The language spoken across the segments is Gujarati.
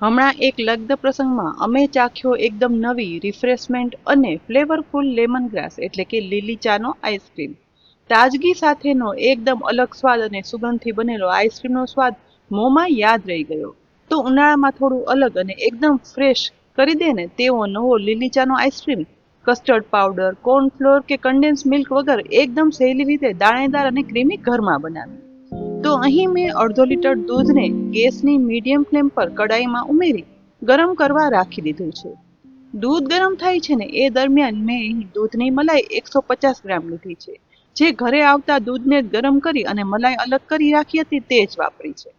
હમણાં એક લગ્ન પ્રસંગમાં અમે ચાખ્યો એકદમ નવી રિફ્રેશમેન્ટ અને ફ્લેવરફુલ લેમન ગ્રાસ એટલે કે લીલી ચાનો આઈસ્ક્રીમ. તાજગી સાથેનો એકદમ અલગ સ્વાદ અને સુગંધથી બનેલો આઈસ્ક્રીમનો સ્વાદ મોંમાં યાદ રહી ગયો. તો ઉનાળામાં થોડું અલગ અને એકદમ ફ્રેશ કરી દે ને તેવો નવો લીલી ચાનો આઈસ્ક્રીમ. કસ્ટર્ડ પાવડર, કોર્નફ્લોર કે કન્ડેન્સ મિલ્ક વગર એકદમ સહેલી રીતે દાણેદાર અને ક્રીમી ઘરમાં બનાવી. તો અહીં મેં અડધો લીટર દૂધને ગેસની મીડિયમ ફ્લેમ પર કડાઈમાં ઉમેરી ગરમ કરવા રાખી દીધું છે. દૂધ ગરમ થાય છે ને એ દરમિયાન મેં અહીં દૂધની મલાઈ 150 ગ્રામ લીધી છે. જે ઘરે આવતા દૂધને ગરમ કરી અને મલાઈ અલગ કરી રાખી હતી તે જ વાપરી છે.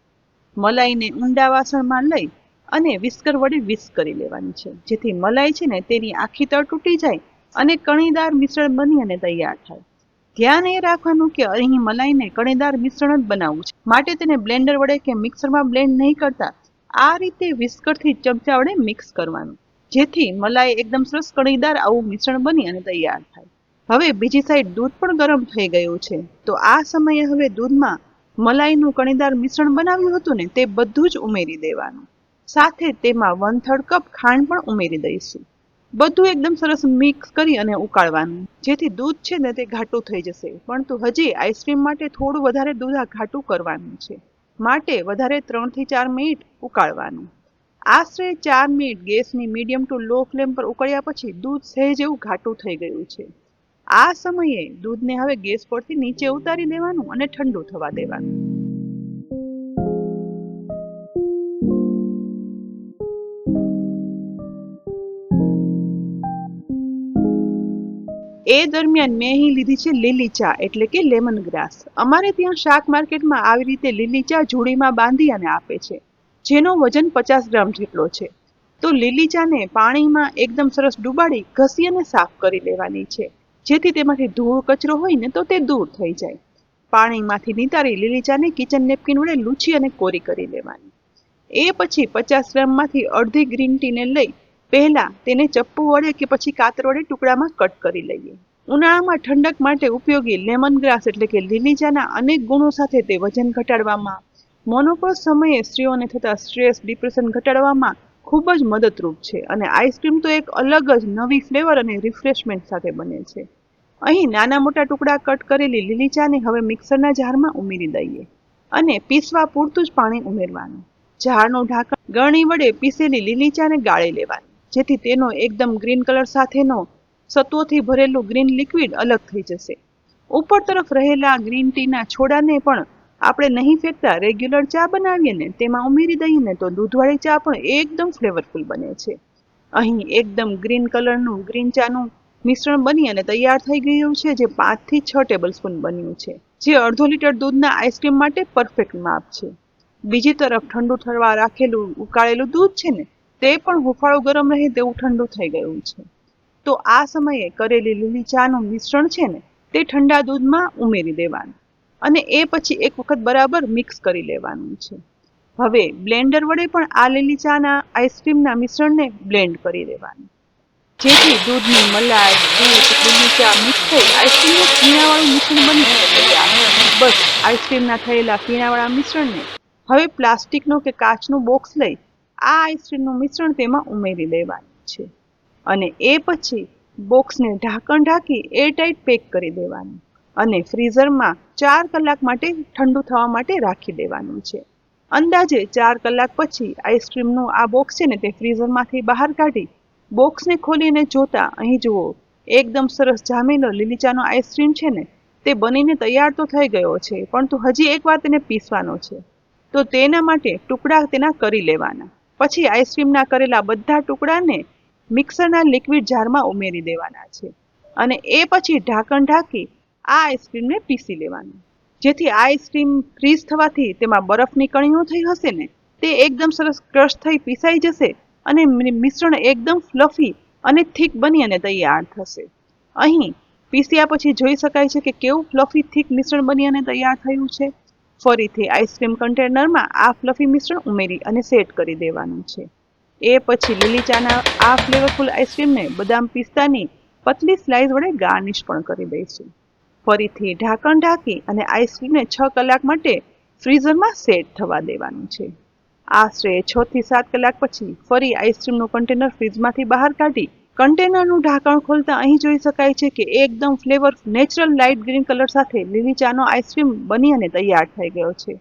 મલાઈને ઊંડા વાસણમાં લઈ અને વિસ્કર વડે વિસ્ક કરી લેવાની છે, જેથી મલાઈ છે ને તેની આખી તળ તૂટી જાય અને કણીદાર મિશ્રણ બની અને તૈયાર થાય. ધ્યાન એ રાખવાનું કે અહીં મલાઈને કણીદાર મિશ્રણ જ બનાવવું છે, માટે તેને બ્લેન્ડર વડે કે મિક્સરમાં બ્લેન્ડ નહીં કરતા આ રીતે વિસ્કરથી ચમચા વડે મિક્સ કરવાનું, જેથી મલાઈ એકદમ સરસ કણીદાર આવું મિશ્રણ બની અને તૈયાર થાય. હવે બીજી સાઈડ દૂધ પણ ગરમ થઈ ગયું છે, તો આ સમયે હવે દૂધમાં મલાઈનું કણીદાર મિશ્રણ બનાવ્યું હતું ને તે બધું જ ઉમેરી દેવાનું. સાથે તેમાં 1/3 કપ ખાંડ પણ ઉમેરી દઈશું. બધું એકદમ સરસ મિક્સ કરી અને ઉકાળવાનું, જેથી દૂધ છે ને તે ઘાટું થઈ જશે. પરંતુ હજી આઈસ્ક્રીમ માટે થોડું વધારે દૂધ ઘાટું કરવાનું છે, માટે વધારે 3 થી 4 મિનિટ ઉકાળવાનું. આશરે 4 મિનિટ ગેસની મીડિયમ ટુ લો ફ્લેમ પર ઉકળ્યા પછી દૂધ સહેજ એવું ઘાટું થઈ ગયું છે. આ સમયે દૂધને હવે ગેસ પરથી નીચે ઉતારી દેવાનું અને ઠંડુ થવા દેવાનું. એ દરમિયાન મેં અહીં લીધી છે લીલી ચા એટલે કે લેમન ગ્રાસ. અમારે ત્યાં શાક માર્કેટમાં આવી રીતે લીલી ચા જોડીમાં બાંધી અને આપે છે, જેનો વજન 50 ગ્રામ જેટલો છે. તો લીલી ચાને પાણીમાં એકદમ સરસ ડુબાડી ઘસી અને સાફ કરી લેવાની છે, જેથી તેમાંથી ધૂળ કચરો હોય ને તો તે દૂર થઈ જાય. પાણીમાંથી નિતારી લીલી ચાને કિચન નેપકિન વડે લૂછી અને કોરી કરી લેવાની. એ પછી 50 ગ્રામમાંથી અડધી ગ્રીન ટીને લઈ પહેલા તેને ચપ્પુ વડે કે પછી કાતર વડે ટુકડામાં કટ કરી લઈએ. ઉનાળામાં ઠંડક માટે ઉપયોગી લેમન ગ્રાસ એટલે કે લીલી ચાના અનેક ગુણો સાથે તે વજન ઘટાડવામાં, મોનોપોઝ સમયે સ્ત્રીઓને થતા સ્ટ્રેસ, ડિપ્રેશન ઘટાડવામાં ખૂબ જ મદદરૂપ છે. અને આઈસ્ક્રીમ તો એક અલગ જ નવી ફ્લેવર અને રિફ્રેશમેન્ટ સાથે બને છે. અહીં નાના મોટા ટુકડા કટ કરેલી લીલી ચાને હવે મિક્સરના જારમાં ઉમેરી દઈએ અને પીસવા પૂરતું જ પાણી ઉમેરવાનું. ઝાડનું ઢાંકણ ગળણી વડે પીસેલી લીલી ચાને ગાળી લેવાની, જેથી તેનો એકદમ ગ્રીન કલર સાથેનો સત્વોથી ભરેલું ગ્રીન લિક્વિડ અલગ થઈ જશે. ઉપર તરફ રહેલા ગ્રીન ટીના છોડાને પણ આપણે નહીં ફેંકતા રેગ્યુલર ચા બનાવીએ ને તેમાં ઉમેરી દઈએ ને તો દૂધવાળી ચા પણ એકદમ ફ્લેવરફુલ બને છે. અહીં એકદમ ગ્રીન કલરનું ગ્રીન ચાનું મિશ્રણ બની અને તૈયાર થઈ ગયું છે, જે 5 થી 6 ટેબલ સ્પૂન બન્યું છે, જે અડધો લીટર દૂધના આઈસ્ક્રીમ માટે પરફેક્ટ માપ છે. બીજી તરફ ઠંડુ થવા રાખેલું ઉકાળેલું દૂધ છે ને તે પણ હુંફાળું ગરમ રહે તેવું ઠંડુ થઈ ગયું છે. તો આ સમયે કરેલી લીલી ચાનું મિશ્રણ છે ને તે ઠંડા દૂધમાં ઉમેરી દેવાનું અને એ પછી એક વખત બરાબર મિક્સ કરી લેવાનું છે. હવે બ્લેન્ડર વડે પણ આ લીલી ચાના આઈસ્ક્રીમના મિશ્રણને બ્લેન્ડ કરી દેવાનું, જેથી દૂધની મલાઈ, દૂધ, લીલી ચા મિક્સ થઈ આઈસ્ક્રીમનું પીણાવાળું મિશ્રણ બની તૈયાર. બસ આઈસ્ક્રીમના થયેલા પીણાવાળા મિશ્રણને હવે પ્લાસ્ટિકનો કે કાચનું બોક્સ લઈ આ આઈસ્ક્રીમનું મિશ્રણ તેમાં ઉમેરી દેવાનું છે અને એ પછી બોક્સને ઢાંકણ ઢાંકી એરટાઈટ પેક કરી દેવાનું અને ફ્રીઝરમાં 4 કલાક માટે ઠંડુ થવા માટે રાખી દેવાનું છે. અંદાજે 4 કલાક પછી આઈસ્ક્રીમનું આ બોક્સ છે ને તે ફ્રીઝરમાંથી બહાર કાઢી બોક્સને ખોલીને જોતા અહીં જુઓ એકદમ સરસ જામેલો લીલી ચાનો આઈસ્ક્રીમ છે ને તે બનીને તૈયાર તો થઈ ગયો છે, પરંતુ હજી એકવાર તેને પીસવાનો છે. તો તેના માટે ટુકડા તેના કરી લેવાના. પછી આઈસ્ક્રીમના કરેલા બધા ટુકડાને મિક્સરના લિક્વિડ જારમાં ઉમેરી દેવાના છે અને એ પછી ઢાંકણ ઢાંકી આ આઈસ્ક્રીમને પીસી લેવાનું, જેથી આ આઈસ્ક્રીમ ફ્રીઝ થવાથી તેમાં બરફની કણીઓ થઈ હશે ને તે એકદમ સરસ ક્રશ થઈ પીસાઈ જશે અને મિશ્રણ એકદમ ફ્લફી અને થીક બની અને તૈયાર થશે. અહીં પીસ્યા પછી જોઈ શકાય છે કે કેવું ફ્લફી થીક મિશ્રણ બની અને તૈયાર થયું છે. ફરીથી આઈસ્ક્રીમ કન્ટેનરમાં આ ફ્લફી મિશ્રણ ઉમેરી અને સેટ કરી દેવાનું છે. એ પછી લીલી ચાના આ ફ્લેવરફુલ આઈસ્ક્રીમને બદામ પિસ્તાની પતલી સ્લાઇસ વડે ગાર્નિશ પણ કરી દઈશું. ફરીથી ઢાંકણ ઢાંકી અને આઈસ્ક્રીમને 6 કલાક માટે ફ્રીઝરમાં સેટ થવા દેવાનું છે. આશરે 6 થી 7 કલાક પછી ફરી આઈસ્ક્રીમનું કન્ટેનર ફ્રીજમાંથી બહાર કાઢી કન્ટેનરનું ઢાંકણ ખોલતા અહીં જોઈ શકાય છે કે એકદમ flavour natural light green colour સાથે લીલી ચાનો આઈસ્ક્રીમ બની અને તૈયાર થઈ ગયો છે.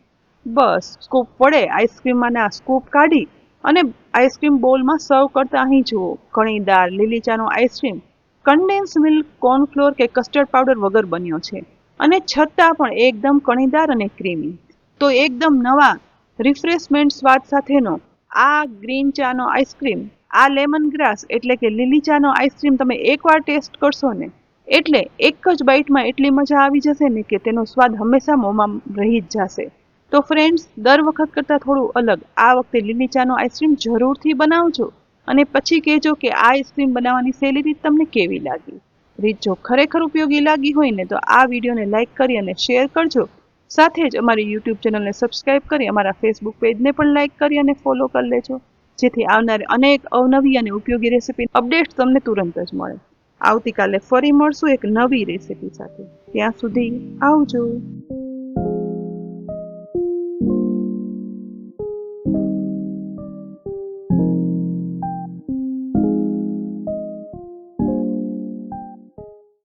બસ સ્કૂપ વડે આઈસ્ક્રીમમાંના સ્કૂપ કાઢી અને આઈસ્ક્રીમ બોલમાં સર્વ કરતા અહીં જુઓ કણીદાર લીલી ચાનો આઈસ્ક્રીમ કન્ડેન્સ મિલ્ક કોર્નફ્લોર કે કસ્ટર્ડ પાવડર વગર બન્યો છે અને છતાં પણ એકદમ કણીદાર અને ક્રીમી. તો એકદમ નવા રિફ્રેશમેન્ટ સ્વાદ સાથેનો આ ગ્રીન ચાનો આઈસ્ક્રીમ, આ લેમન ગ્રાસ એટલે કે લીલી ચાનો આઈસ્ક્રીમ તમે એકવાર ટેસ્ટ કરશો ને એટલે એક જ બાઇટમાં એટલી મજા આવી જશે ને કે તેનો સ્વાદ હંમેશા મોંમાં રહી જ જશે. તો ફ્રેન્ડ્સ, દર વખત કરતાં થોડું અલગ આ વખતે લીલી ચાનો આઈસ્ક્રીમ જરૂરથી બનાવજો અને પછી કહેજો કે આ આઈસ્ક્રીમ બનાવવાની સહેલી રીત તમને કેવી લાગી. રીત જો ખરેખર ઉપયોગી લાગી હોય ને તો આ વિડીયોને લાઇક કરી અને શેર કરજો. સાથે જ અમારી યુટ્યુબ ચેનલને સબસ્ક્રાઇબ કરી અમારા ફેસબુક પેજને પણ લાઇક કરી અને ફોલો કરી લેજો, જેથી આવનાર અનેક અવનવી અને ઉપયોગી રેસીપી અપડેટ્સ તમને તુરંત જ મળે. આવતીકાલે ફરી મળશું એક નવી રેસીપી સાથે. ત્યાં સુધી આવજો.